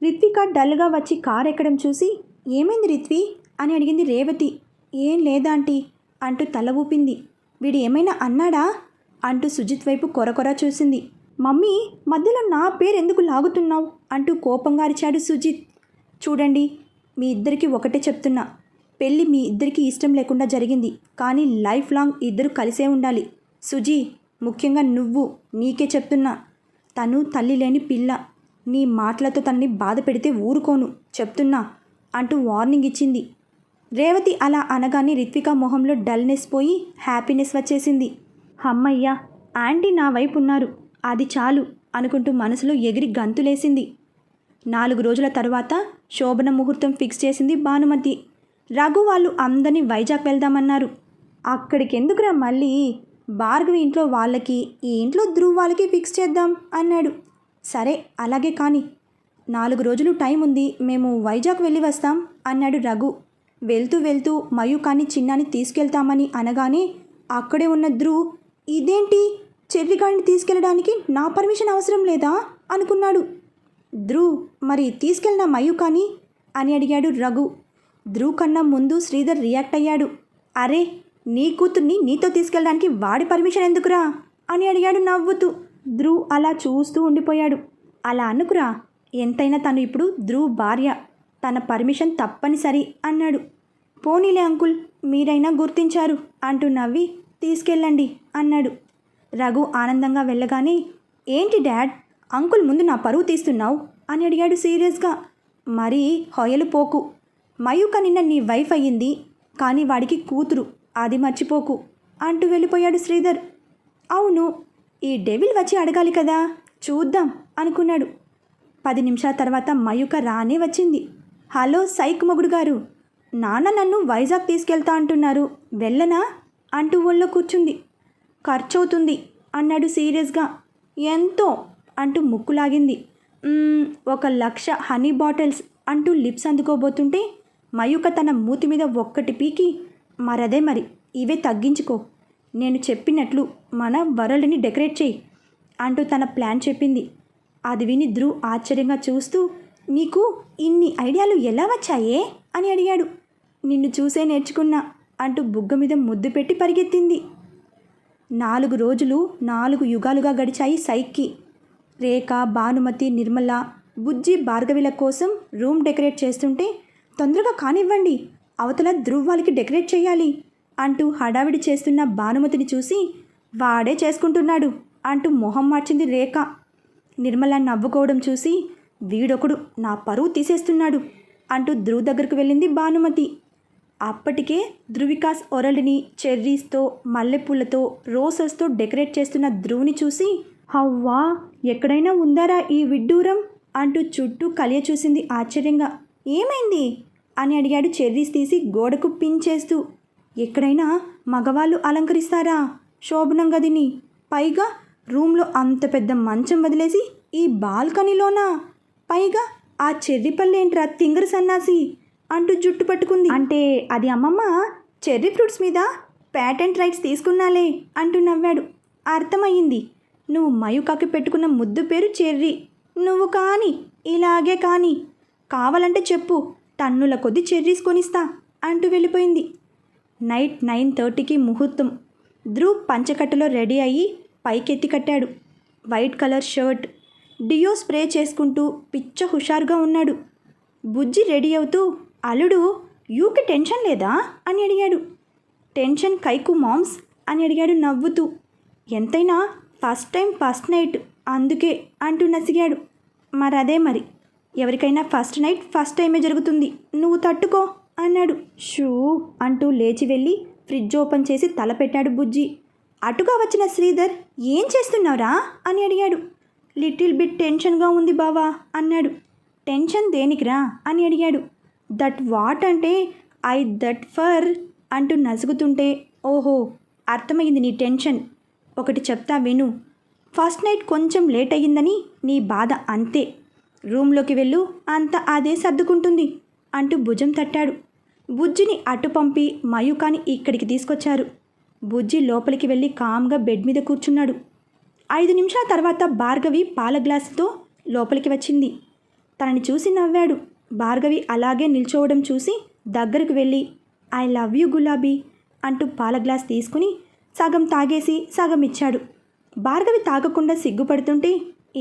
రిత్విక డల్గా వచ్చి కారు ఎక్కడం చూసి ఏమైంది రిత్వి అని అడిగింది రేవతి. ఏం లేదా ఆంటీ అంటూ తల ఊపింది. వీడు ఏమైనా అన్నాడా అంటూ సుజిత్ వైపు కొరకొర చూసింది. మమ్మీ మధ్యలో నా పేరు ఎందుకు లాగుతున్నావు అంటూ కోపంగా అరిచాడు సుజిత్. చూడండి, మీ ఇద్దరికి ఒకటే చెప్తున్నా, పెళ్ళి మీ ఇద్దరికీ ఇష్టం లేకుండా జరిగింది, కానీ లైఫ్ లాంగ్ ఇద్దరు కలిసే ఉండాలి. సుజీ, ముఖ్యంగా నువ్వు, నీకే చెప్తున్నా. తను తల్లి లేని పిల్ల. నీ మాటలతో తనని బాధ పెడితే ఊరుకోను చెప్తున్నా అంటూ వార్నింగ్ ఇచ్చింది. రేవతి అలా అనగానే రిత్విక మొహంలో డల్నెస్ పోయి హ్యాపీనెస్ వచ్చేసింది. అమ్మయ్యా, ఆంటీ నా వైపు ఉన్నారు, అది చాలు అనుకుంటూ మనసులో ఎగిరి గంతులేసింది. 4 రోజుల తర్వాత శోభన ముహూర్తం ఫిక్స్ చేసింది భానుమతి. రఘు వాళ్ళు అందరినీ వైజాగ్ వెళ్దామన్నారు. అక్కడికి ఎందుకురా మళ్ళీ, భార్గవి ఇంట్లో వాళ్ళకి, ఈ ఇంట్లో ధ్రువ్ వాళ్ళకి ఫిక్స్ చేద్దాం అన్నాడు. సరే అలాగే కానీ, 4 రోజులు టైం ఉంది, మేము వైజాగ్ వెళ్ళి వస్తాం అన్నాడు రఘు. వెళ్తూ వెళ్తూ మయూకాని చిన్నాని తీసుకెళ్తామని అనగానే అక్కడే ఉన్న ధ్రువ్, ఇదేంటి, చెర్రిగాడిని తీసుకెళ్ళడానికి నా పర్మిషన్ అవసరం లేదా అనుకున్నాడు. ధ్రువ్, మరి తీసుకెళ్ళిన మయూకాని అని అడిగాడు రఘు. ధ్రువ్ కన్నా ముందు శ్రీధర్ రియాక్ట్ అయ్యాడు. అరే, నీ కూతుర్ని నీతో తీసుకెళ్ళడానికి వాడి పర్మిషన్ ఎందుకురా అని అడిగాడు నవ్వుతూ. ధ్రువ్ అలా చూస్తూ ఉండిపోయాడు. అలా అనుకురా, ఎంతైనా తను ఇప్పుడు ధ్రువ్ భార్య, తన పర్మిషన్ తప్పనిసరి అన్నాడు. పోనీలే అంకుల్, మీరైనా గుర్తించారు అంటూ నవ్వి తీసుకెళ్ళండి అన్నాడు. రఘు ఆనందంగా వెళ్ళగానే, ఏంటి డాడ్, అంకుల్ ముందు నా పరువు తీస్తున్నావు అని అడిగాడు సీరియస్గా. మరీ హొయలు పోకు, మయూక నిన్న నీ వైఫ్ అయ్యింది, కానీ వాడికి కూతురు, అది మర్చిపోకు అంటూ వెళ్ళిపోయాడు శ్రీధర్. అవును, ఈ డెవిల్ వచ్చి అడగాలి కదా, చూద్దాం అనుకున్నాడు. 10 నిమిషాల తర్వాత మయూక రానే వచ్చింది. హలో సైక్ మొగుడు గారు, నాన్న నన్ను వైజాగ్ తీసుకెళ్తా అంటున్నారు, వెళ్ళనా అంటూ ఒళ్ళో కూర్చుంది. ఖర్చవుతుంది అన్నాడు సీరియస్గా. ఎంతో అంటూ ముక్కులాగింది. 1,00,000 హనీ బాటిల్స్ అంటూ లిప్స్ అందుకోబోతుంటే మయూక తన మూతి మీద ఒక్కటి పీకి, మరదే మరి, ఇవే తగ్గించుకో, నేను చెప్పినట్లు మన వరల్డ్ని డెకరేట్ చేయి అంటూ తన ప్లాన్ చెప్పింది. అది విని ధ్రువ్ ఆశ్చర్యంగా చూస్తూ, నీకు ఇన్ని ఐడియాలు ఎలా వచ్చాయే అని అడిగాడు. నిన్ను చూసే నేర్చుకున్నా అంటూ బుగ్గ మీద ముద్దు పెట్టి పరిగెత్తింది. 4 రోజులు 4 యుగాలుగా గడిచాయి సైక్కి. రేఖ, భానుమతి, నిర్మల, బుజ్జి, భార్గవిల కోసం రూమ్ డెకరేట్ చేస్తుంటే, తొందరగా కానివ్వండి, అవతల ధ్రువ్ వాళ్ళకి డెకరేట్ చేయాలి అంటూ హడావిడి చేస్తున్న భానుమతిని చూసి, వాడే చేసుకుంటున్నాడు అంటూ మొహం మార్చింది రేఖ. నిర్మల నవ్వుకోవడం చూసి, వీడొకడు నా పరువు తీసేస్తున్నాడు అంటూ ధ్రువ్ దగ్గరకు వెళ్ళింది భానుమతి. అప్పటికే ధృవికాస్ ఒరల్డ్ని చెర్రీస్తో, మల్లెపూలతో, రోసెస్తో డెకరేట్ చేస్తున్న ధ్రువ్ని చూసి, హవ్వా, ఎక్కడైనా ఉందారా ఈ విడ్డూరం అంటూ చుట్టూ కలియ చూసింది ఆశ్చర్యంగా. ఏమైంది అని అడిగాడు చెర్రీస్ తీసి గోడకు పిన్ చేస్తూ. ఎక్కడైనా మగవాళ్ళు అలంకరిస్తారా శోభనం గదిని, పైగా రూమ్లో అంత పెద్ద మంచం వదిలేసి ఈ బాల్కనీలోనా, పైగా ఆ చెర్రీ పళ్ళేంట్రా తింగరు సన్నాసి అంటూ జుట్టు పట్టుకుంది. అంటే అది అమ్మమ్మ చెర్రీ ఫ్రూట్స్ మీద ప్యాటెంట్ రైట్స్ తీసుకున్నాలే అంటూ నవ్వాడు. అర్థమయ్యింది, నువ్వు మయూకాకి పెట్టుకున్న ముద్దు పేరు చెర్రీ, నువ్వు కానీ ఇలాగే కానీ, కావాలంటే చెప్పు, టన్నుల కొద్ది చెర్రీస్ కొనిస్తా అంటూ వెళ్ళిపోయింది. నైట్ 9:30కి ముహూర్తం. ధ్రువ్ పంచకట్టులో రెడీ అయ్యి పైకెత్తి కట్టాడు. వైట్ కలర్ షర్ట్, డియో స్ప్రే చేసుకుంటూ పిచ్చ హుషారుగా ఉన్నాడు. బుజ్జి రెడీ అవుతూ, అల్లుడు యూకి టెన్షన్ లేదా అని అడిగాడు. టెన్షన్ కైకు మామ్స్ అని అడిగాడు నవ్వుతూ. ఎంతైనా ఫస్ట్ టైం ఫస్ట్ నైట్, అందుకే అంటూ నసిగాడు. మరదే మరి, ఎవరికైనా ఫస్ట్ నైట్ ఫస్ట్ టైమే జరుగుతుంది, నువ్వు తట్టుకో అన్నాడు. షూ అంటూ లేచి వెళ్ళి ఫ్రిడ్జ్ ఓపెన్ చేసి తల పెట్టాడు బుజ్జి. అటుగా వచ్చిన శ్రీధర్, ఏం చేస్తున్నావురా అని అడిగాడు. లిటిల్ బిట్ టెన్షన్గా ఉంది బావా అన్నాడు. టెన్షన్ దేనికిరా అని అడిగాడు. దట్ వాట్ అంటే ఐ దట్ ఫర్ అంటూ నసుగుతుంటే, ఓహో అర్థమైంది నీ టెన్షన్. ఒకటి చెప్తా విను, ఫస్ట్ నైట్ కొంచెం లేట్ అయ్యిందని నీ బాధ అంతే, రూమ్లోకి వెళ్ళు, అంతా అదే సర్దుకుంటుంది అంటూ భుజం తట్టాడు. బుజ్జిని అటు పంపి మయూకాని ఇక్కడికి తీసుకొచ్చారు. బుజ్జి లోపలికి వెళ్ళి కామ్గా బెడ్ మీద కూర్చున్నాడు. 5 నిమిషాల తర్వాత భార్గవి పాల గ్లాసుతో లోపలికి వచ్చింది. తనని చూసి నవ్వాడు. భార్గవి అలాగే నిల్చోవడం చూసి దగ్గరకు వెళ్ళి ఐ లవ్ యూ గులాబీ అంటూ పాల గ్లాస్ తీసుకుని సగం తాగేసి సగం ఇచ్చాడు. భార్గవి తాగకుండా సిగ్గుపడుతుంటే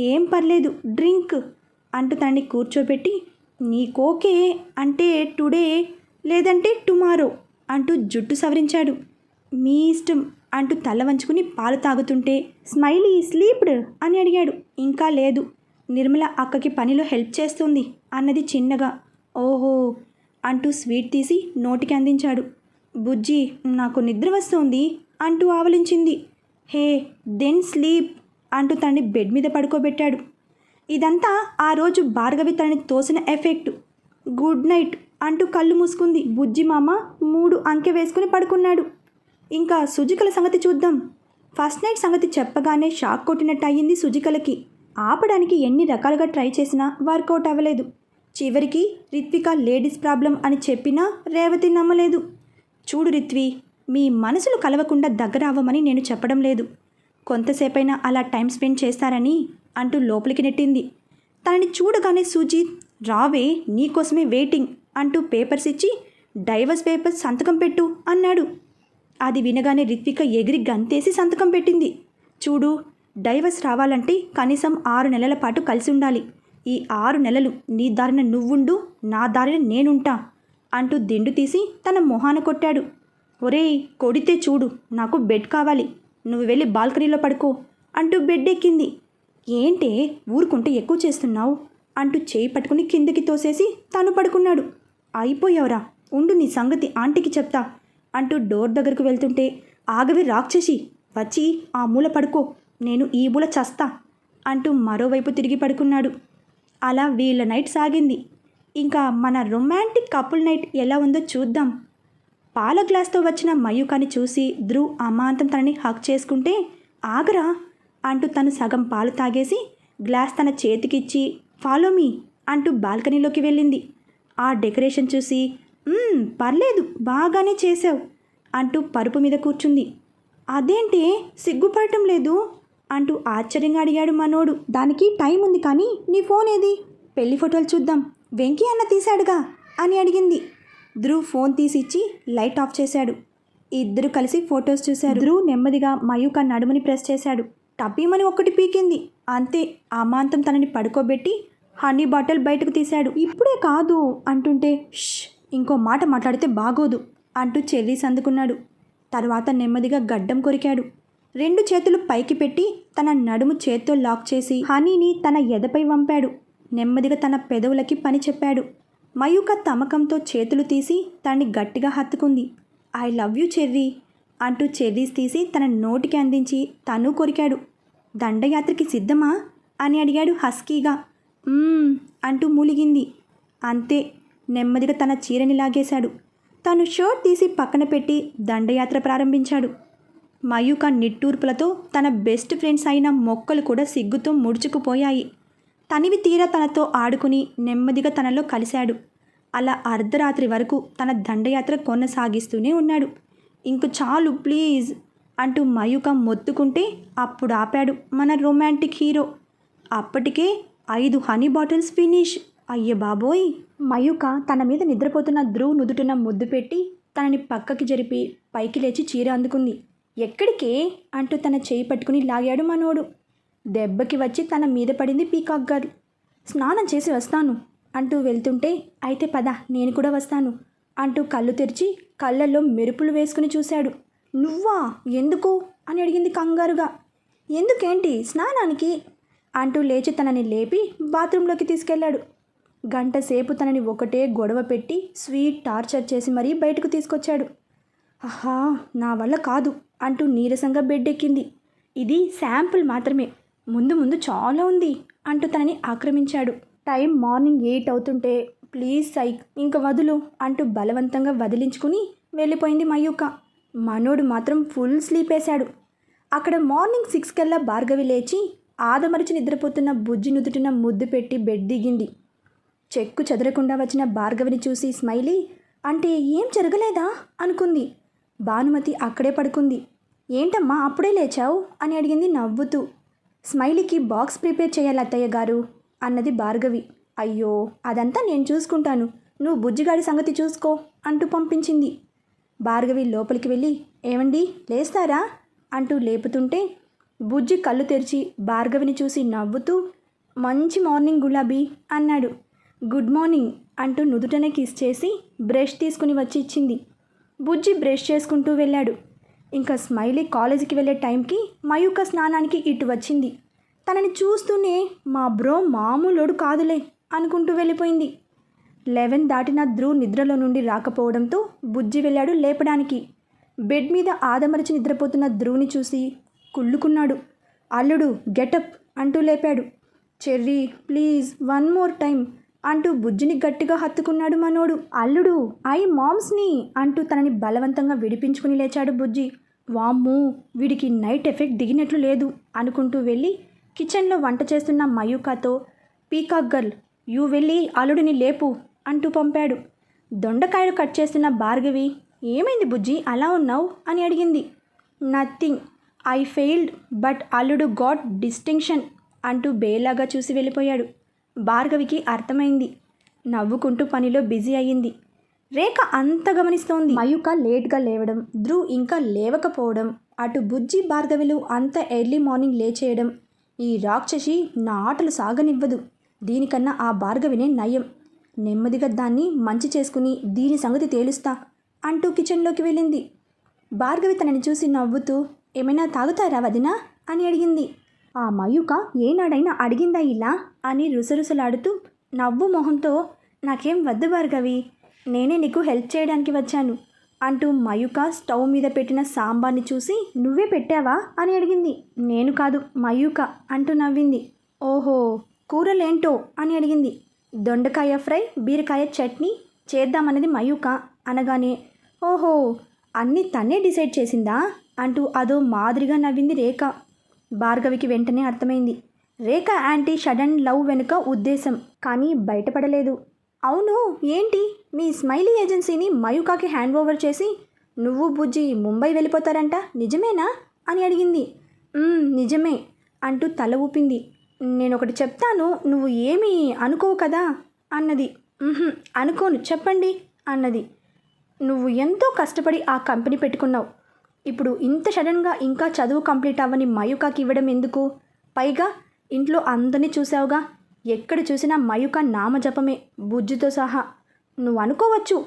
ఏం పర్లేదు డ్రింక్ అంటూ తనని కూర్చోబెట్టి నీకోకే అంటే టుడే లేదంటే టుమారో అంటూ జుట్టు సవరించాడు. మీ ఇష్టం అంటూ తల వంచుకుని పాలు తాగుతుంటే స్మైలీ స్లీప్డ్ అని అడిగాడు. ఇంకా లేదు, నిర్మల అక్కకి పనిలో హెల్ప్ చేస్తుంది అన్నది చిన్నగా. ఓహో అంటూ స్వీట్ తీసి నోటికి అందించాడు. బుజ్జి నాకు నిద్ర వస్తోంది అంటూ ఆవలించింది. హే దెన్ స్లీప్ అంటూ తనని బెడ్ మీద పడుకోబెట్టాడు. ఇదంతా ఆ రోజు భార్గవి తనని తోసిన ఎఫెక్ట్. గుడ్ నైట్ అంటూ కళ్ళు మూసుకుంది. బుజ్జి మామ 3 అంకె వేసుకుని పడుకున్నాడు. ఇంకా సుజికల సంగతి చూద్దాం. ఫస్ట్ నైట్ సంగతి చెప్పగానే షాక్ కొట్టినట్టు అయ్యింది సుజికలకి. ఆపడానికి ఎన్ని రకాలుగా ట్రై చేసినా వర్కౌట్ అవ్వలేదు. చివరికి రిత్విక లేడీస్ ప్రాబ్లం అని చెప్పినా రేవతి నమ్మలేదు. చూడు రిత్వి, మీ మనసులు కలవకుండా దగ్గర అవ్వమని నేను చెప్పడం లేదు, కొంతసేపైనా అలా టైం స్పెండ్ చేస్తారని అంటూ లోపలికి నెట్టింది. తనని చూడగానే సుజిత్ రావే నీకోసమే వెయిటింగ్ అంటూ పేపర్స్ ఇచ్చి డైవర్స్ పేపర్స్ సంతకం పెట్టు అన్నాడు. అది వినగానే రిత్విక ఎగిరి గంతేసి సంతకం పెట్టింది. చూడు, డైవర్స్ రావాలంటే కనీసం 6 నెలల పాటు కలిసి ఉండాలి. ఈ 6 నెలలు నీ దారిన నువ్వుండు, నా దారిన నేనుంటా అంటూ దిండు తీసి తన మొహాన కొట్టాడు. ఒరేయ్ కొడితే చూడు, నాకు బెడ్ కావాలి, నువ్వు వెళ్ళి బాల్కనీలో పడుకో అంటూ బెడ్ ఎక్కింది. ఏంటే ఊరుకుంటే ఎక్కువ చేస్తున్నావు అంటూ చేయి పట్టుకుని కిందకి తోసేసి తను పడుకున్నాడు. అయిపోయావురా, ఉండు నీ సంగతి ఆంటీకి చెప్తా అంటూ డోర్ దగ్గరకు వెళ్తుంటే ఆగవి రాక్షసి, వచ్చి ఆ మూల పడుకో, నేను ఈ మూల చస్తా అంటూ మరోవైపు తిరిగి పడుకున్నాడు. అలా వీళ్ళ నైట్ సాగింది. ఇంకా మన రొమాంటిక్ కపుల్ నైట్ ఎలా ఉందో చూద్దాం. పాల గ్లాస్తో వచ్చిన మయూకాని చూసి ధ్రువ్ అమాంతం తనని హక్ చేసుకుంటే ఆగరా అంటూ తను సగం పాలు తాగేసి గ్లాస్ తన చేతికిచ్చి ఫాలో మీ అంటూ బాల్కనీలోకి వెళ్ళింది. ఆ డెకరేషన్ చూసి పర్లేదు బాగానే చేసావు అంటూ పరుపు మీద కూర్చుంది. అదేంటే సిగ్గుపడటం లేదు అంటూ ఆశ్చర్యంగా అడిగాడు మనోడు. దానికి టైం ఉంది కానీ నీ ఫోన్ ఏది, పెళ్లి ఫోటోలు చూద్దాం, వెంకీ అన్న తీశాడుగా అని అడిగింది. ధ్రువ్ ఫోన్ తీసి ఇచ్చి లైట్ ఆఫ్ చేశాడు. ఇద్దరు కలిసి ఫొటోస్ చూశారు. ధ్రువ్ నెమ్మదిగా మయూక నడుముని ప్రెస్ చేశాడు. టపీమని ఒక్కటి పీకింది. అంతే, అమాంతం తనని పడుకోబెట్టి హనీ బాటిల్ బయటకు తీశాడు. ఇప్పుడే కాదు అంటుంటే ష్, ఇంకో మాట మాట్లాడితే బాగోదు అంటూ చెర్రీస్ అందుకున్నాడు. తర్వాత నెమ్మదిగా గడ్డం కొరికాడు. 2 చేతులు పైకి పెట్టి తన నడుము చేత్తో లాక్ చేసి హనీని తన ఎదపై వంపాడు. నెమ్మదిగా తన పెదవులకి పని చెప్పాడు. మయూక తమకంతో చేతులు తీసి తనని గట్టిగా హత్తుకుంది. ఐ లవ్ యూ చెర్రీ అంటూ చెర్రీస్ తీసి తన నోటికి అందించి తను కొరికాడు. దండయాత్రకి సిద్ధమా అని అడిగాడు హస్కీగా. అంటూ మూలిగింది. అంతే, నెమ్మదిగా తన చీరని లాగేశాడు. తను షర్ట్ తీసి పక్కన పెట్టి దండయాత్ర ప్రారంభించాడు. మయూక నిట్టూర్పులతో తన బెస్ట్ ఫ్రెండ్స్ అయిన మొక్కలు కూడా సిగ్గుతో ముడుచుకుపోయాయి. తనివి తీరా తనతో ఆడుకుని నెమ్మదిగా తనలో కలిశాడు. అలా అర్ధరాత్రి వరకు తన దండయాత్ర కొనసాగిస్తూనే ఉన్నాడు. ఇంక చాలు ప్లీజ్ అంటూ మయూక మొత్తుకుంటే అప్పుడు ఆపాడు మన రొమాంటిక్ హీరో. అప్పటికే 5 హనీ బాటిల్స్ ఫినిష్. అయ్య బాబోయ్! మయూక తన మీద నిద్రపోతున్న ధ్రువ్ నుదుటిన ముద్దు పెట్టి తనని పక్కకి జరిపి పైకి లేచి చీర అందుకుంది. ఎక్కడికే అంటూ తన చేయి పట్టుకుని లాగాడు మనోడు. దెబ్బకి వచ్చి తన మీద పడింది పీకాక్ గర్ల్. స్నానం చేసి వస్తాను అంటూ వెళ్తుంటే అయితే పద నేను కూడా వస్తాను అంటూ కళ్ళు తెరిచి కళ్ళల్లో మెరుపులు వేసుకుని చూశాడు. నువ్వా, ఎందుకు అని అడిగింది కంగారుగా. ఎందుకేంటి, స్నానానికి అంటూ లేచి తనని లేపి బాత్రూంలోకి తీసుకెళ్లాడు. గంట సేపు తనని ఒకటే గొడవ పెట్టి స్వీట్ టార్చర్ చేసి మరీ బయటకు తీసుకొచ్చాడు. ఆహా, నా వల్ల కాదు అంటూ నీరసంగా బెడ్ ఎక్కింది. ఇది శాంపుల్ మాత్రమే, ముందు ముందు చాలా ఉంది అంటూ తనని ఆక్రమించాడు. టైం మార్నింగ్ 8 అవుతుంటే ప్లీజ్ సైక్ ఇంక వదులు అంటూ బలవంతంగా వదిలించుకుని వెళ్ళిపోయింది మయూక. మనోడు మాత్రం ఫుల్ స్లీప్ వేశాడు. అక్కడ మార్నింగ్ 6 కల్లా భార్గవి లేచి ఆదమరిచి నిద్రపోతున్న బుజ్జి నుదుటిన ముద్దు పెట్టి బెడ్ దిగింది. చెక్కు చెదరకుండా వచ్చిన భార్గవిని చూసి స్మైలీ అంటే ఏం జరగలేదా అనుకుంది. భానుమతి అక్కడే పడుకుంది. ఏంటమ్మా అప్పుడే లేచావు అని అడిగింది నవ్వుతూ. స్మైలీకి బాక్స్ ప్రిపేర్ చేయాలి అత్తయ్య గారు అన్నది భార్గవి. అయ్యో అదంతా నేను చూసుకుంటాను, నువ్వు బుజ్జిగాడి సంగతి చూసుకో అంటూ పంపించింది. భార్గవి లోపలికి వెళ్ళి ఏమండి లేస్తారా అంటూ లేపుతుంటే బుజ్జి కళ్ళు తెరిచి భార్గవిని చూసి నవ్వుతూ మంచి మార్నింగ్ గులాబీ అన్నాడు. గుడ్ మార్నింగ్ అంటూ నుదుటనే కిస్ చేసి బ్రష్ తీసుకుని వచ్చి ఇచ్చింది. బుజ్జి బ్రష్ చేసుకుంటూ వెళ్ళాడు. ఇంకా స్మైలీ కాలేజీకి వెళ్ళే టైంకి మయూక స్నానానికి ఇటు వచ్చింది. తనని చూస్తూనే మా బ్రో మామూలోడు కాదులే అనుకుంటూ వెళ్ళిపోయింది. 11 దాటిన ధ్రువ్ నిద్రలో నుండి రాకపోవడంతో బుజ్జి వెళ్ళాడు లేపడానికి. బెడ్ మీద ఆదమరిచి నిద్రపోతున్న ధ్రువ్ని చూసి కుళ్ళుకున్నాడు. అల్లుడు గెటప్ అంటూ లేపాడు. Cherry please one more time అంటూ బుజ్జిని గట్టిగా హత్తుకున్నాడు మనోడు. అల్లుడు ఐ మామ్స్ని అంటూ తనని బలవంతంగా విడిపించుకుని లేచాడు బుజ్జి. వామ్మో వీడికి నైట్ ఎఫెక్ట్ దిగినట్లు లేదు అనుకుంటూ వెళ్ళి కిచెన్లో వంట చేస్తున్న మయూకాతో పీకాక్ గర్ల్ యూ వెళ్ళి అల్లుడిని లేపు అంటూ పంపాడు. దొండకాయలు కట్ చేస్తున్న భార్గవి ఏమైంది బుజ్జి అలా ఉన్నావు అని అడిగింది. నథింగ్ ఐ ఫెయిల్డ్ బట్ అల్లుడు గాట్ డిస్టింక్షన్ అంటూ బేలాగా చూసి వెళ్ళిపోయాడు. భార్గవికి అర్థమైంది. నవ్వుకుంటూ పనిలో బిజీ అయ్యింది. రేఖ అంత గమనిస్తోంది. మయూక లేట్గా లేవడం, ధ్రువ్ ఇంకా లేవకపోవడం, అటు బుజ్జి భార్గవిలు అంత ఎర్లీ మార్నింగ్ లేచేయడం. ఈ రాక్షసి నా ఆటలు సాగనివ్వదు. దీనికన్నా ఆ భార్గవినే నయం. నెమ్మదిగా దాన్ని మంచి చేసుకుని దీని సంగతి తేలుస్తా అంటూ కిచెన్లోకి వెళ్ళింది. భార్గవి తనని చూసి నవ్వుతూ ఏమైనా తాగుతారా వదినా అని అడిగింది. ఆ మయూక ఏనాడైనా అడిగిందా ఇలా అని రుసరుసలాడుతూ నవ్వు మొహంతో నాకేం వద్దు భార్గవి, నేనే నీకు హెల్ప్ చేయడానికి వచ్చాను అంటూ మయూక స్టవ్ మీద పెట్టిన సాంబార్ని చూసి నువ్వే పెట్టావా అని అడిగింది. నేను కాదు మయూక అంటూ నవ్వింది. ఓహో కూరలేంటో అని అడిగింది. దొండకాయ ఫ్రై, బీరకాయ చట్నీ చేద్దామన్నది మయూక అనగానే ఓహో అన్నీ తనే డిసైడ్ చేసిందా అంటూ అదో మాదిరిగా నవ్వింది రేఖ. భార్గవికి వెంటనే అర్థమైంది రేఖ యాంటీ సడన్ లవ్ వెనుక ఉద్దేశం, కానీ బయటపడలేదు. అవును ఏంటి మీ స్మైలీ ఏజెన్సీని మయూకాకి హ్యాండ్ ఓవర్ చేసి నువ్వు బుజ్జి ముంబై వెళ్ళిపోతారంట నిజమేనా అని అడిగింది. నిజమే అంటూ తల ఊపింది. నేను ఒకటి చెప్తాను నువ్వు ఏమీ అనుకోవు కదా అన్నది. అనుకోను చెప్పండి అన్నది. నువ్వు ఎంతో కష్టపడి ఆ కంపెనీ పెట్టుకున్నావు. ఇప్పుడు ఇంత సడన్గా ఇంకా చదువు కంప్లీట్ అవ్వని మయూకాకి ఇవ్వడం ఎందుకు? పైగా ఇంట్లో అందరినీ చూసావుగా, ఎక్కడ చూసినా మయూక నామజపమే బుజ్జితో సహా. నువ్వు అనుకోవచ్చు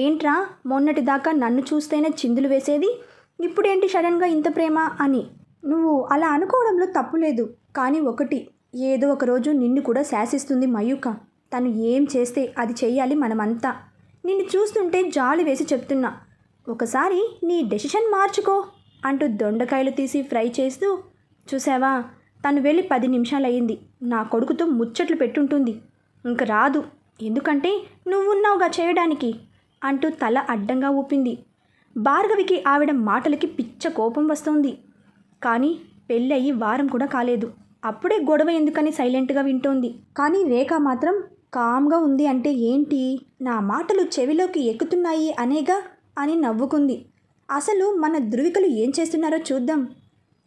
ఏంట్రా మొన్నటిదాకా నన్ను చూస్తేనే చిందులు వేసేది, ఇప్పుడేంటి సడన్గా ఇంత ప్రేమ అని. నువ్వు అలా అనుకోవడంలో తప్పులేదు, కానీ ఒకటి ఏదో ఒకరోజు నిన్ను కూడా శాసిస్తుంది మయూక. తను ఏం చేస్తే అది చెయ్యాలి మనమంతా. నిన్ను చూస్తుంటే జాలి వేసి చెప్తున్నా, ఒకసారి నీ డెసిషన్ మార్చుకో అంటూ దొండకాయలు తీసి ఫ్రై చేస్తూ చూసావా తను వెళ్ళి 10 నిమిషాలయ్యింది. నా కొడుకుతో ముచ్చట్లు పెట్టుంటుంది, ఇంక రాదు, ఎందుకంటే నువ్వున్నావుగా చేయడానికి అంటూ తల అడ్డంగా ఊపింది. భార్గవికి ఆవిడ మాటలకి పిచ్చ కోపం వస్తోంది. కానీ పెళ్ళయి వారం కూడా కాలేదు, అప్పుడే గొడవ ఎందుకని సైలెంట్గా వింటోంది. కానీ రేఖ మాత్రం కామ్గా ఉంది. అంటే ఏంటి నా మాటలు చెవిలోకి ఎక్కుతున్నాయి అనేగా అని నవ్వుకుంది. అసలు మన ధృవికలు ఏం చేస్తున్నారో చూద్దాం.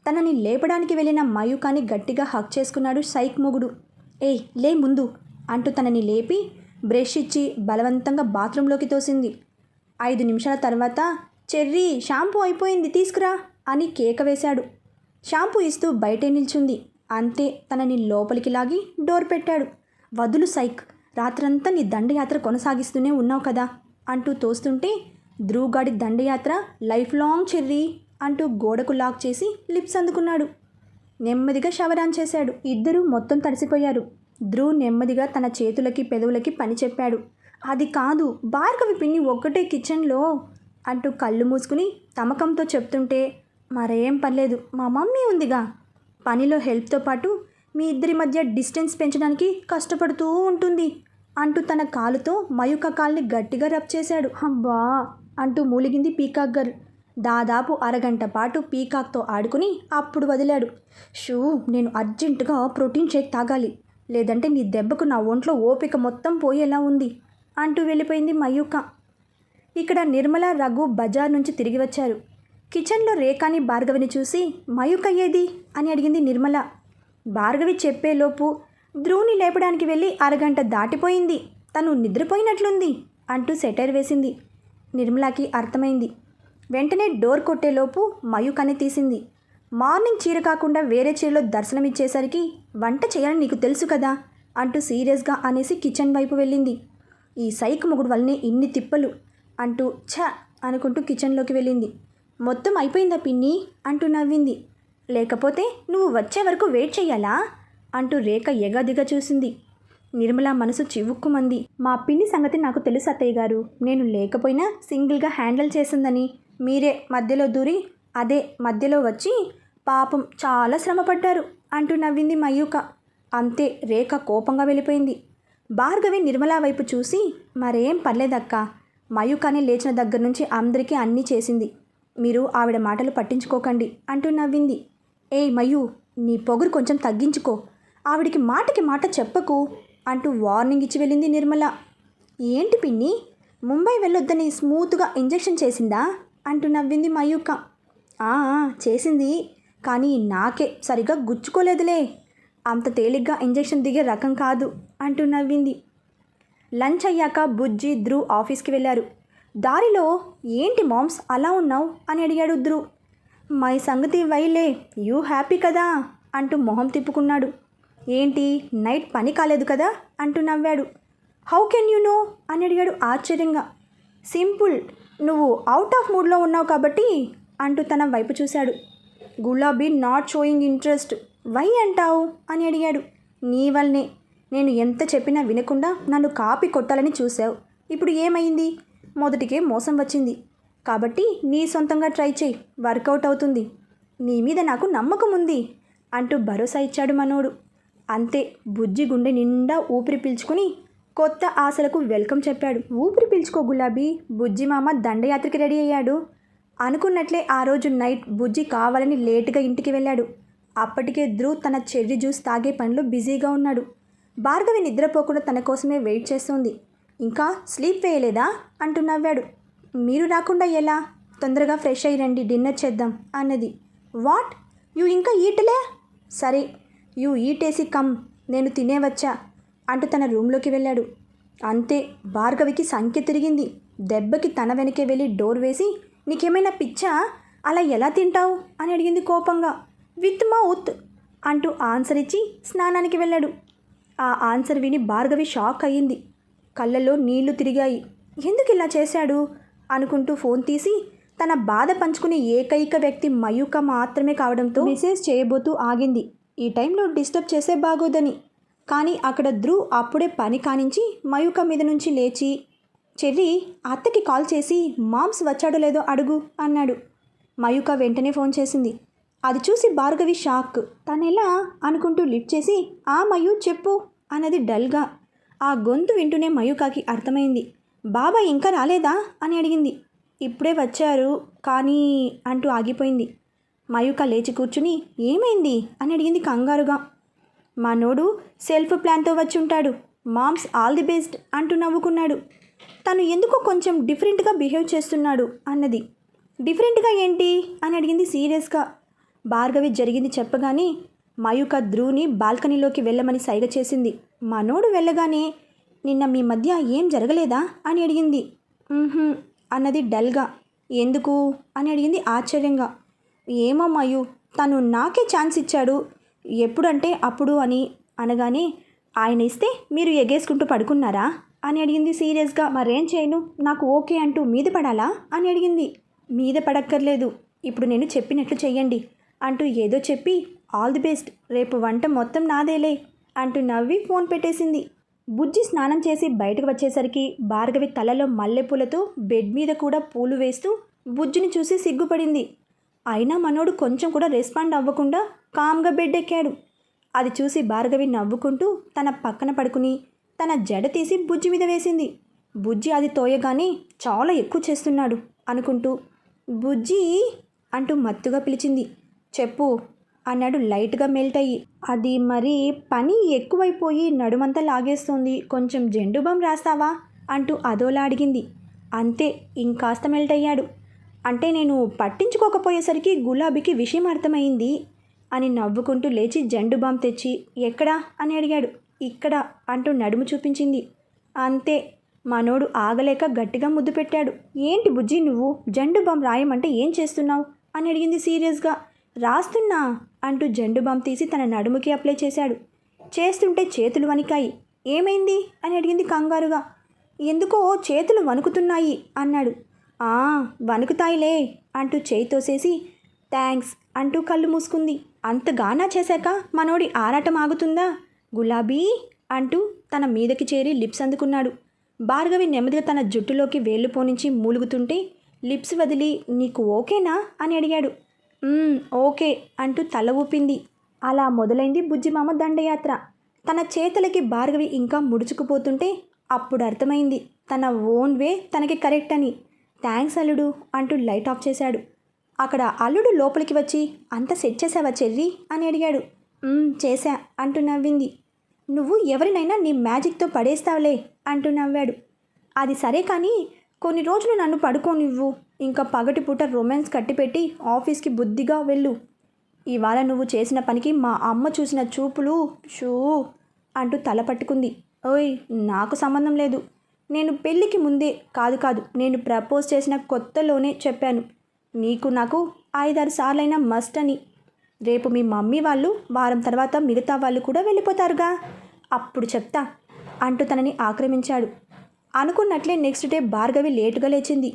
తనని లేపడానికి వెళ్ళిన మయూకాని గట్టిగా హక్ చేసుకున్నాడు సైక్ మొగుడు. ఏయ్ లే ముందు అంటూ తనని లేపి బ్రష్ ఇచ్చి బలవంతంగా బాత్రూంలోకి తోసింది. 5 నిమిషాల తర్వాత చెర్రీ షాంపూ అయిపోయింది తీసుకురా అని కేక వేశాడు. షాంపూ ఇస్తూ బయటే నిల్చుంది. అంతే తనని లోపలికి లాగి డోర్ పెట్టాడు. వదులు సైక్, రాత్రంతా నీ దండయాత్ర కొనసాగిస్తూనే ఉన్నావు కదా అంటూ తోస్తుంటే ధ్రువ్ గాడి దండయాత్ర లైఫ్ లాంగ్ చెర్రీ అంటూ గోడకు లాక్ చేసి లిప్స్ అందుకున్నాడు. నెమ్మదిగా షవర్ ఆన్ చేశాడు. ఇద్దరూ మొత్తం తడిసిపోయారు. ధ్రువ్ నెమ్మదిగా తన చేతులకి పెదవులకి పని చెప్పాడు. అది కాదు భార్గవి పిన్ని ఒక్కటే కిచెన్లో అంటూ కళ్ళు మూసుకుని తమకంతో చెప్తుంటే మరేం పర్లేదు మా మమ్మీ ఉందిగా, పనిలో హెల్ప్తో పాటు మీ ఇద్దరి మధ్య డిస్టెన్స్ పెంచడానికి కష్టపడుతూ ఉంటుంది అంటూ తన కాలుతో మయూక కాల్ని గట్టిగా రబ్ చేశాడు. అబ్బా అంటూ మూలిగింది పీకాక్ గర్ల్. దాదాపు అరగంట పాటు పీకాక్తో ఆడుకుని అప్పుడు వదిలాడు. షూ నేను అర్జెంటుగా ప్రోటీన్ షేక్ తాగాలి, లేదంటే నీ దెబ్బకు నా ఒంట్లో ఓపిక మొత్తం పోయేలా ఉంది అంటూ వెళ్ళిపోయింది మయూక. ఇక్కడ నిర్మల రఘు బజార్ నుంచి తిరిగి వచ్చారు. కిచెన్లో రేఖని భార్గవిని చూసి మయూక ఏది అని అడిగింది నిర్మల. భార్గవి చెప్పేలోపు ధ్రువుని లేపడానికి వెళ్ళి అరగంట దాటిపోయింది, తను నిద్రపోయినట్లుంది అంటూ సెటైర్ వేసింది. నిర్మలాకి అర్థమైంది. వెంటనే డోర్ కొట్టేలోపు మయూకని తీసింది. మార్నింగ్ చీర కాకుండా వేరే చీరలో దర్శనమిచ్చేసరికి వంట చేయాలని నీకు తెలుసు కదా అంటూ సీరియస్గా అనేసి కిచెన్ వైపు వెళ్ళింది. ఈ సైక్ మొగుడు వల్లనే ఇన్ని తిప్పలు అంటూ ఛ అనుకుంటూ కిచెన్లోకి వెళ్ళింది. మొత్తం అయిపోయిందా పిన్ని అంటూ నవ్వింది. లేకపోతే నువ్వు వచ్చే వరకు వెయిట్ చెయ్యాలా అంటూ రేఖ ఎగాదిగా చూసింది. నిర్మల మనసు చివుక్కుమంది. మా పిన్ని సంగతి నాకు తెలుసు అత్తయ్య గారు, నేను లేకపోయినా సింగిల్గా హ్యాండిల్ చేసిందని. మీరే మధ్యలో దూరి అదే మధ్యలో వచ్చి పాపం చాలా శ్రమపడ్డారు అంటూ నవ్వింది మయూక. అంతే, రేఖ కోపంగా వెళ్ళిపోయింది. భార్గవి నిర్మల వైపు చూసి మరేం పర్లేదక్క, మయూకని లేచిన దగ్గర నుంచి అందరికీ అన్నీ చేసింది, మీరు ఆవిడ మాటలు పట్టించుకోకండి అంటూ నవ్వింది. ఏయ్ మయూ, నీ పొగురు కొంచెం తగ్గించుకో, ఆవిడికి మాటకి మాట చెప్పకు అంటూ వార్నింగ్ ఇచ్చి వెళ్ళింది నిర్మల. ఏంటి పిన్ని, ముంబై వెళ్ళొద్దని స్మూత్గా ఇంజెక్షన్ చేసిందా అంటూ నవ్వింది మయూక. చేసింది, కానీ నాకే సరిగా గుచ్చుకోలేదులే, అంత తేలిగ్గా ఇంజెక్షన్ దిగే రకం కాదు అంటూ నవ్వింది. లంచ్ అయ్యాక బుజ్జి ధ్రువ్ ఆఫీస్కి వెళ్ళారు. దారిలో ఏంటి మామ్స్ అలా ఉన్నావు అని అడిగాడు ధ్రువ్. మై సంగతి వైలే, యూ హ్యాపీ కదా అంటూ మొహం తిప్పుకున్నాడు. ఏంటి నైట్ పని కాలేదు కదా అంటూ నవ్వాడు. హౌ కెన్ యూ నో అని అడిగాడు ఆశ్చర్యంగా. సింపుల్, నువ్వు అవుట్ ఆఫ్ మూడ్లో ఉన్నావు కాబట్టి అంటూ తన వైపు చూశాడు. గులాబీ నాట్ షోయింగ్ ఇంట్రెస్ట్, వై అంటావు అని అడిగాడు. నీ వల్లనే, నేను ఎంత చెప్పినా వినకుండా నన్ను కాపీ కొట్టాలని చూసావు. ఇప్పుడు ఏమైంది? మొదటికే మోసం వచ్చింది కాబట్టి నీ సొంతంగా ట్రై చేయి, వర్కౌట్ అవుతుంది, నీ మీద నాకు నమ్మకం ఉంది అంటూ భరోసా ఇచ్చాడు మనోడు. అంతే, బుజ్జి గుండె నిండా ఊపిరి పీల్చుకుని కొత్త ఆశలకు వెల్కమ్ చెప్పాడు. ఊపిరి పీల్చుకో గులాబీ, బుజ్జి మామ దండయాత్రకి రెడీ అయ్యాడు. అనుకున్నట్లే ఆ రోజు నైట్ బుజ్జి కావాలని లేటుగా ఇంటికి వెళ్ళాడు. అప్పటికే ధ్రువ్ తన చెర్రీ జ్యూస్ తాగే పనిలో బిజీగా ఉన్నాడు. భార్గవి నిద్రపోకుండా తన కోసమే వెయిట్ చేస్తోంది. ఇంకా స్లీప్ వేయలేదా అంటూ నవ్వాడు. మీరు రాకుండా ఎలా, తొందరగా ఫ్రెష్ అయ్యి రండి, డిన్నర్ చేద్దాం అన్నది. వాట్, యూ ఇంకా ఈటలే? సరే, యూ ఈటేసి కమ్, నేను తినేవచ్చా అంటూ తన రూమ్లోకి వెళ్ళాడు. అంతే, భార్గవికి సంఖ్య తిరిగింది. దెబ్బకి తన వెనకే వెళ్ళి డోర్ వేసి నీకేమైనా పిచ్చా, అలా ఎలా తింటావు అని అడిగింది కోపంగా. విత్ మౌత్ అంటూ ఆన్సర్ ఇచ్చి స్నానానికి వెళ్ళాడు. ఆ ఆన్సర్ విని భార్గవి షాక్ అయ్యింది. కళ్ళల్లో నీళ్లు తిరిగాయి. ఎందుకు ఇలా చేశాడు అనుకుంటూ ఫోన్ తీసి తన బాధ పంచుకునే ఏకైక వ్యక్తి మయూక మాత్రమే కావడంతో మెసేజ్ చేయబోతూ ఆగింది. ఈ టైంలో డిస్టర్బ్ చేసే బాగోదని. కానీ అక్కడ ధ్రువ్ అప్పుడే పని కానించి మయూక మీద నుంచి లేచి, చెర్రీ అత్తకి కాల్ చేసి మామ్స్ వచ్చాడో లేదో అడుగు అన్నాడు. మయూక వెంటనే ఫోన్ చేసింది. అది చూసి భార్గవి షాక్. తనెలా అనుకుంటూ లిఫ్ట్ చేసి ఆ మయూ చెప్పు అన్నది డల్గా. ఆ గొంతు వింటూనే మయూకాకి అర్థమైంది. బాబాయ్ ఇంకా రాలేదా అని అడిగింది. ఇప్పుడే వచ్చారు కానీ అంటూ ఆగిపోయింది. మయూక లేచి కూర్చుని ఏమైంది అని అడిగింది కంగారుగా. మనోడు సెల్ఫ్ ప్లాన్తో వచ్చి ఉంటాడు, మామ్స్ ఆల్ ది బెస్ట్ అంటూ నవ్వుకున్నాడు. తను ఎందుకో కొంచెం డిఫరెంట్గా బిహేవ్ చేస్తున్నాడు అన్నది. డిఫరెంట్గా ఏంటి అని అడిగింది సీరియస్గా. భార్గవి జరిగింది చెప్పగానే మయూక ధ్రువ్ని బాల్కనీలోకి వెళ్ళమని సైగ చేసింది. మనోడు వెళ్ళగానే నిన్న మీ మధ్య ఏం జరగలేదా అని అడిగింది. అన్నది డల్గా. ఎందుకు అని అడిగింది ఆశ్చర్యంగా. ఏమో మయూ, తను నాకే ఛాన్స్ ఇచ్చాడు, ఎప్పుడంటే అప్పుడు అని అనగానే ఆయన ఇస్తే మీరు ఎగేసుకుంటూ పడుకున్నారా అని అడిగింది సీరియస్గా. మరేం చేయను, నాకు ఓకే అంటూ మీద పడాలా అని అడిగింది. మీద పడక్కర్లేదు, ఇప్పుడు నేను చెప్పినట్లు చెయ్యండి అంటూ ఏదో చెప్పి ఆల్ ది బెస్ట్, రేపు వంట మొత్తం నాదేలే అంటూ నవ్వి ఫోన్ పెట్టేసింది. బుజ్జి స్నానం చేసి బయటకు వచ్చేసరికి భార్గవి తలలో మల్లెపూలతో బెడ్ మీద కూడా పూలు వేస్తూ బుజ్జిని చూసి సిగ్గుపడింది. అయినా మనోడు కొంచెం కూడా రెస్పాండ్ అవ్వకుండా కామ్గా బెడ్ ఎక్కాడు. అది చూసి భార్గవి నవ్వుకుంటూ తన పక్కన పడుకుని తన జడ తీసి బుజ్జి మీద వేసింది. బుజ్జి అది తోయగానే చాలా ఎక్కువ చేస్తున్నాడు అనుకుంటూ బుజ్జి అంటూ మత్తుగా పిలిచింది. చెప్పు అన్నాడు లైట్గా మెల్ట్ అయ్యి. అది మరి పని ఎక్కువైపోయి నడుమంతా లాగేస్తుంది, కొంచెం జెండు బామ్ రాస్తావా అంటూ అదోలా అడిగింది. అంతే, ఇంకాస్త మెల్ట్ అయ్యాడు. అంటే నేను పట్టించుకోకపోయేసరికి గులాబీకి విషయం అర్థమైంది అని నవ్వుకుంటూ లేచి జెండు బామ్ తెచ్చి ఎక్కడా అని అడిగాడు. ఇక్కడ అంటూ నడుము చూపించింది. అంతే. మనోడు ఆగలేక గట్టిగా ముద్దు పెట్టాడు. ఏంటి బుజ్జి నువ్వు జండు బామ్ రాయమంటే ఏం చేస్తున్నావు అని అడిగింది సీరియస్గా. రాస్తున్నా అంటూ జండు బామ్ తీసి తన నడుముకి అప్లై చేశాడు. చేస్తుంటే చేతులు వణికాయి. ఏమైంది అని అడిగింది కంగారుగా. ఎందుకో చేతులు వణుకుతున్నాయి అన్నాడు. ఆ వణుకుతాయిలే అంటూ చేయి తోసేసి థ్యాంక్స్ అంటూ కళ్ళు మూసుకుంది. అంతగానా చేశాక మనోడి ఆరాటం ఆగుతుందా? గులాబీ అంటూ తన మీదకి చేరి లిప్స్ అందుకున్నాడు. భార్గవి నెమ్మదిగా తన జుట్టులోకి వేళ్ళు పోనించి మూలుగుతుంటే లిప్స్ వదిలి నీకు ఓకేనా అని అడిగాడు. ఓకే అంటూ తల ఊపింది. అలా మొదలైంది బుజ్జిమామ దండయాత్ర. తన చేతులకి భార్గవి ఇంకా ముడుచుకుపోతుంటే అప్పుడు అర్థమైంది తన ఓన్ వే తనకి కరెక్ట్ అని. థ్యాంక్స్ అల్లుడు అంటూ లైట్ ఆఫ్ చేశాడు. అక్కడ అల్లుడు లోపలికి వచ్చి అంత సెట్ చేసావా చెర్రీ అని అడిగాడు. చేశా అంటూ నవ్వింది. నువ్వు ఎవరినైనా నీ మ్యాజిక్తో పడేస్తావులే అంటూ నవ్వాడు. అది సరే కానీ కొన్ని రోజులు నన్ను పడుకోనివ్వు. ఇంకా పగటిపూట రొమాన్స్ కట్టిపెట్టి ఆఫీస్కి బుద్ధిగా వెళ్ళు. ఇవాళ నువ్వు చేసిన పనికి మా అమ్మ చూసిన చూపులు షూ అంటూ తల పట్టుకుంది. ఓయ్ నాకు సంబంధం లేదు. నేను పెళ్ళికి ముందే కాదు నేను ప్రపోజ్ చేసిన కొత్తలోనే చెప్పాను నీకు నాకు 5-6 సార్లైనా మస్ట్ అని. రేపు మీ మమ్మీ వాళ్ళు వారం తర్వాత మిగతా వాళ్ళు కూడా వెళ్ళిపోతారుగా, అప్పుడు చెప్తా అంటూ తనని ఆక్రమించాడు. అనుకున్నట్లే నెక్స్ట్ డే భార్గవి లేటుగా లేచింది.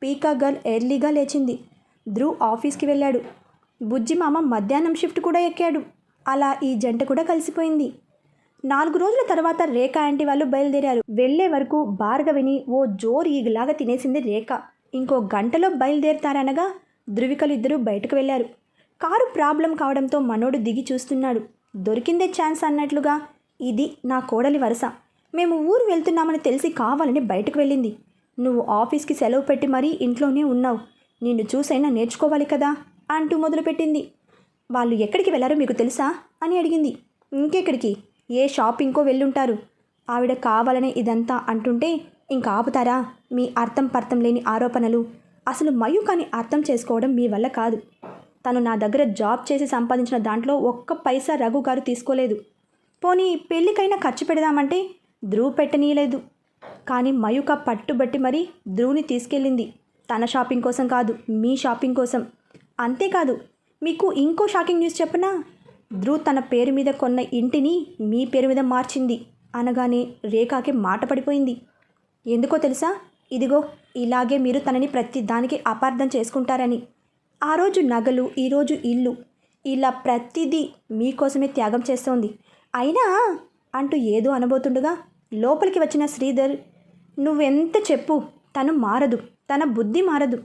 పీకా గర్ల్ ఎర్లీగా లేచింది. ధ్రువ్ ఆఫీస్కి వెళ్ళాడు. బుజ్జిమామ మధ్యాహ్నం షిఫ్ట్ కూడా ఎక్కాడు. అలా ఈ జంట కూడా కలిసిపోయింది. 4 రోజుల తర్వాత రేఖ ఆంటీ వాళ్ళు బయలుదేరారు. వెళ్లే వరకు భార్గవిని ఓ జోరు ఈగలాగా తినేసింది రేఖ. ఇంకో గంటలో బయలుదేరతారనగా ధృవికలు ఇద్దరూ బయటకు వెళ్లారు. కారు ప్రాబ్లం కావడంతో మనోడు దిగి చూస్తున్నాడు. దొరికిందే ఛాన్స్ అన్నట్లుగా ఇది నా కోడలి వరస. మేము ఊరు వెళ్తున్నామని తెలిసి కావాలని బయటకు వెళ్ళింది. నువ్వు ఆఫీస్కి సెలవు పెట్టి మరీ ఇంట్లోనే ఉన్నావు. నిన్ను చూసైనా నేర్చుకోవాలి కదా అంటూ మొదలుపెట్టింది. వాళ్ళు ఎక్కడికి వెళ్లారో మీకు తెలుసా అని అడిగింది. ఇంకెక్కడికి, ఏ షాపింగ్కో వెళ్ళుంటారు. ఆవిడ కావాలనే ఇదంతా అంటుంటే ఇంకా ఆపుతారా మీ అర్థం పర్థం లేని ఆరోపణలు. అసలు మయూకాని అర్థం చేసుకోవడం మీ వల్ల కాదు. తను నా దగ్గర జాబ్ చేసి సంపాదించిన దాంట్లో ఒక్క పైసా రఘు గారు తీసుకోలేదు. పోనీ పెళ్ళికైనా ఖర్చు పెడదామంటే ధ్రువ్ పెట్టనీయలేదు. కానీ మయూక పట్టుబట్టి మరీ ధ్రువ్ని తీసుకెళ్ళింది. తన షాపింగ్ కోసం కాదు, మీ షాపింగ్ కోసం. అంతేకాదు, మీకు ఇంకో షాకింగ్ న్యూస్ చెప్పనా? ధ్రువ్ తన పేరు మీద కొన్న ఇంటిని మీ పేరు మీద మార్చింది అనగానే రేఖకి మాట పడిపోయింది. ఎందుకో తెలుసా? ఇదిగో ఇలాగే మీరు తనని ప్రతి దానికి అపార్థం చేసుకుంటారని. ఆ రోజు నగలు, ఈరోజు ఇల్లు, ఇలా ప్రతిదీ మీకోసమే త్యాగం చేస్తోంది. అయినా అంటూ ఏదో అనబోతుండగా లోపలికి వచ్చిన శ్రీధర్, నువ్వెంత చెప్పు తను మారదు, తన బుద్ధి మారదు.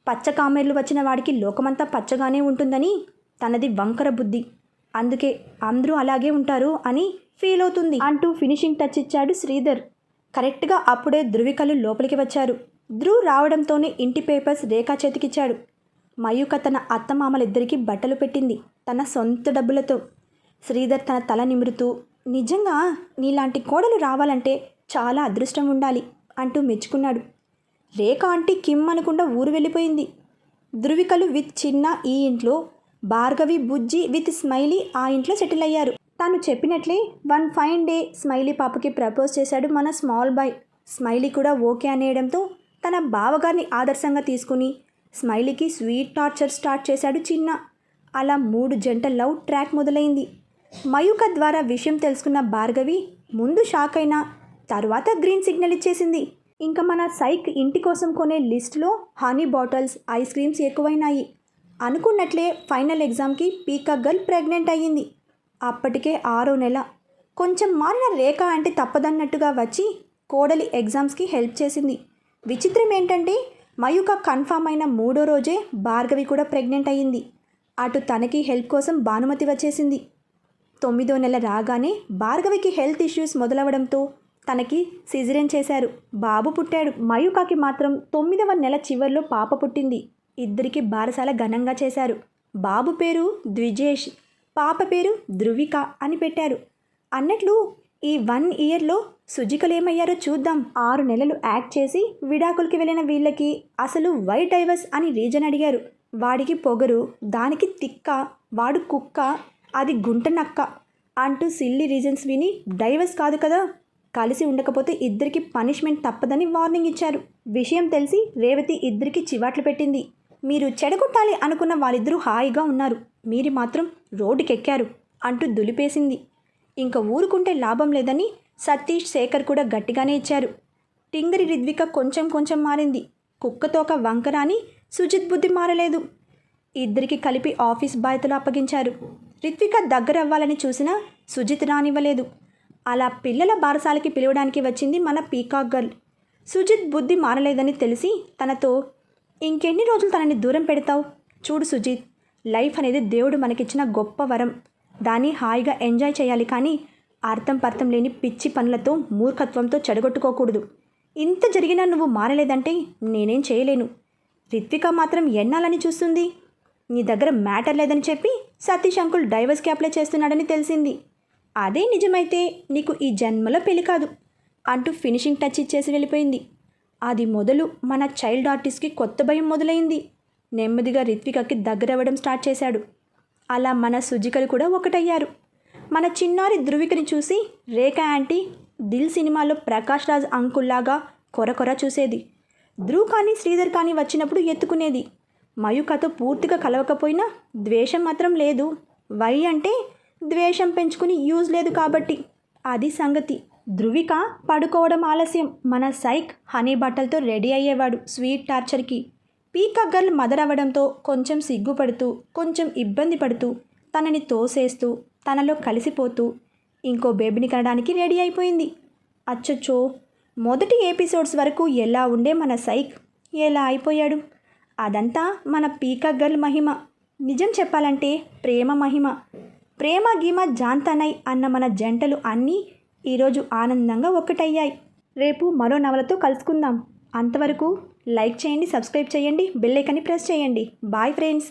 పచ్చ కామెర్లు వచ్చిన వాడికి లోకమంతా పచ్చగానే ఉంటుందని తనది వంకర బుద్ధి. అందుకే అందరూ అలాగే ఉంటారు అని ఫీల్ అవుతుంది అంటూ ఫినిషింగ్ టచ్ ఇచ్చాడు శ్రీధర్. కరెక్ట్గా అప్పుడే ధృవికలు లోపలికి వచ్చారు. ధ్రువ్ రావడంతోనే ఇంటి పేపర్స్ రేఖా చేతికిచ్చాడు. మయూక తన అత్తమామలిద్దరికీ బట్టలు పెట్టింది తన సొంత డబ్బులతో. శ్రీధర్ తన తల నిమురుతూ, నిజంగా నీలాంటి కోడలు రావాలంటే చాలా అదృష్టం ఉండాలి అంటూ మెచ్చుకున్నాడు. రేఖ ఆంటీ కిమ్ అనకుండా ఊరు వెళ్ళిపోయింది. ధృవికలు విత్ చిన్న ఈ ఇంట్లో, భార్గవి బుజ్జి విత్ స్మైలీ ఆ ఇంట్లో సెటిల్ అయ్యారు. తాను చెప్పినట్లే వన్ ఫైన్ డే స్మైలీ పాపకి ప్రపోజ్ చేశాడు మన స్మాల్ బాయ్. స్మైలీ కూడా ఓకే అనేయడంతో తన బావగారిని ఆదర్శంగా తీసుకుని స్మైలీకి స్వీట్ టార్చర్ స్టార్ట్ చేశాడు చిన్న. అలా 3 జంట లవ్ ట్రాక్ మొదలైంది. మయూక ద్వారా విషయం తెలుసుకున్న భార్గవి ముందు షాక్ అయినా తర్వాత గ్రీన్ సిగ్నల్ ఇచ్చేసింది. ఇంకా మన సైక్ ఇంటి కోసం కొనే లిస్టులో హనీ బాటిల్స్, ఐస్ క్రీమ్స్ ఎక్కువైనాయి. అనుకున్నట్లే ఫైనల్ ఎగ్జామ్కి పీకా గర్ల్ ప్రెగ్నెంట్ అయ్యింది. అప్పటికే 6వ నెల. కొంచెం మారిన రేఖ అంటే తప్పదన్నట్టుగా వచ్చి కోడలి ఎగ్జామ్స్కి హెల్ప్ చేసింది. విచిత్రం ఏంటంటే మయూక కన్ఫామ్ అయిన 3వ రోజే భార్గవి కూడా ప్రెగ్నెంట్ అయ్యింది. అటు తనకి హెల్ప్ కోసం భానుమతి వచ్చేసింది. 9వ నెల రాగానే భార్గవికి హెల్త్ ఇష్యూస్ మొదలవడంతో తనకి సిజరేన్ చేశారు. బాబు పుట్టాడు. మయూకాకి మాత్రం 9వ నెల చివర్లో పాప పుట్టింది. ఇద్దరికి బారసాల ఘనంగా చేశారు. బాబు పేరు ద్విజేష్, పాప పేరు ధృవిక అని పెట్టారు. అన్నట్లు ఈ 1 ఇయర్లో సుజికలేమయ్యారో చూద్దాం. 6 నెలలు యాక్ట్ చేసి విడాకులకి వెళ్ళిన వీళ్ళకి అసలు వై డైవర్స్ అని రీజన్ అడిగారు. వాడికి పొగరు, దానికి తిక్క, వాడు కుక్క, అది గుంట నక్క అంటూ సిల్లీ రీజన్స్ విని డైవర్స్ కాదు కదా, కలిసి ఉండకపోతే ఇద్దరికి పనిష్మెంట్ తప్పదని వార్నింగ్ ఇచ్చారు. విషయం తెలిసి రేవతి ఇద్దరికి చివాట్లు పెట్టింది. మీరు చెడగొట్టాలి అనుకున్న వాళ్ళిద్దరూ హాయిగా ఉన్నారు, మీరు మాత్రం రోడ్డుకెక్కారు అంటూ దులిపేసింది. ఇంక ఊరుకుంటే లాభం లేదని సతీష్, శేఖర్ కూడా గట్టిగానే ఇచ్చారు. టింగరి రిద్విక కొంచెం కొంచెం మారింది. కుక్కతోక వంకర అని సుజిత్ బుద్ధి మారలేదు. ఇద్దరికి కలిపి ఆఫీస్ బాధ్యతలు అప్పగించారు. రిత్విక దగ్గర అవ్వాలని చూసినా సుజిత్ రానివ్వలేదు. అలా పిల్లల బారసాలకి పిలవడానికి వచ్చింది మన పీకాక్ గర్ల్. సుజిత్ బుద్ధి మారలేదని తెలిసి తనతో, ఇంకెన్ని రోజులు తనని దూరం పెడతావు? చూడు సుజిత్, లైఫ్ అనేది దేవుడు మనకిచ్చిన గొప్ప వరం. దాన్ని హాయిగా ఎంజాయ్ చేయాలి, కానీ అర్థం పర్థం లేని పిచ్చి పనులతో, మూర్ఖత్వంతో చెడగొట్టుకోకూడదు. ఇంత జరిగినా నువ్వు మారలేదంటే నేనేం చేయలేను. రిత్విక మాత్రం ఎన్నాలని చూస్తుంది. నీ దగ్గర మ్యాటర్ లేదని చెప్పి సతీష్ అంకుల్ డైవర్స్కి అప్లై చేస్తున్నాడని తెలిసింది. అదే నిజమైతే నీకు ఈ జన్మలో పెళ్లి కాదు అంటూ ఫినిషింగ్ టచ్ ఇచ్చేసి వెళ్ళిపోయింది. అది మొదలు మన చైల్డ్ ఆర్టిస్ట్కి కొత్త భయం మొదలైంది. నెమ్మదిగా రిత్వికకి దగ్గరవ్వడం స్టార్ట్ చేశాడు. అలా మన సుజికలు కూడా ఒకటయ్యారు. మన చిన్నారి ధృవికని చూసి రేఖ యాంటీ దిల్ సినిమాలో ప్రకాష్ రాజ్ అంకుల్లాగా కొర చూసేది. ధ్రువ్ కానీ శ్రీధర్ కానీ వచ్చినప్పుడు ఎత్తుకునేది. మయూకతో పూర్తిగా కలవకపోయినా ద్వేషం మాత్రం లేదు. వై అంటే ద్వేషం పెంచుకుని యూజ్ లేదు కాబట్టి. అది సంగతి. ధృవిక పడుకోవడం ఆలస్యం. మన సైక్ హనీ బట్టలతో రెడీ అయ్యేవాడు స్వీట్ టార్చర్కి. పీకాక్ గర్ల్ మదర్ అవ్వడంతో కొంచెం సిగ్గుపడుతూ, కొంచెం ఇబ్బంది పడుతూ, తనని తోసేస్తూ, తనలో కలిసిపోతూ ఇంకో బేబీని కనడానికి రెడీ అయిపోయింది. అచ్చచ్చో, మొదటి ఎపిసోడ్స్ వరకు ఎలా ఉండే మన సైక్ ఎలా అయిపోయాడు? అదంతా మన పీకాక్ గర్ల్ మహిమ. నిజం చెప్పాలంటే ప్రేమ మహిమ. ప్రేమ గీమ జాంతనై అన్న మన జంటలు అన్నీ ఈరోజు ఆనందంగా ఒక్కటయ్యాయి. రేపు మరో నవలతో కలుసుకుందాం. అంతవరకు లైక్ చేయండి, సబ్స్క్రైబ్ చేయండి, బెల్ ఐకాన్ని ప్రెస్ చేయండి. Bye friends.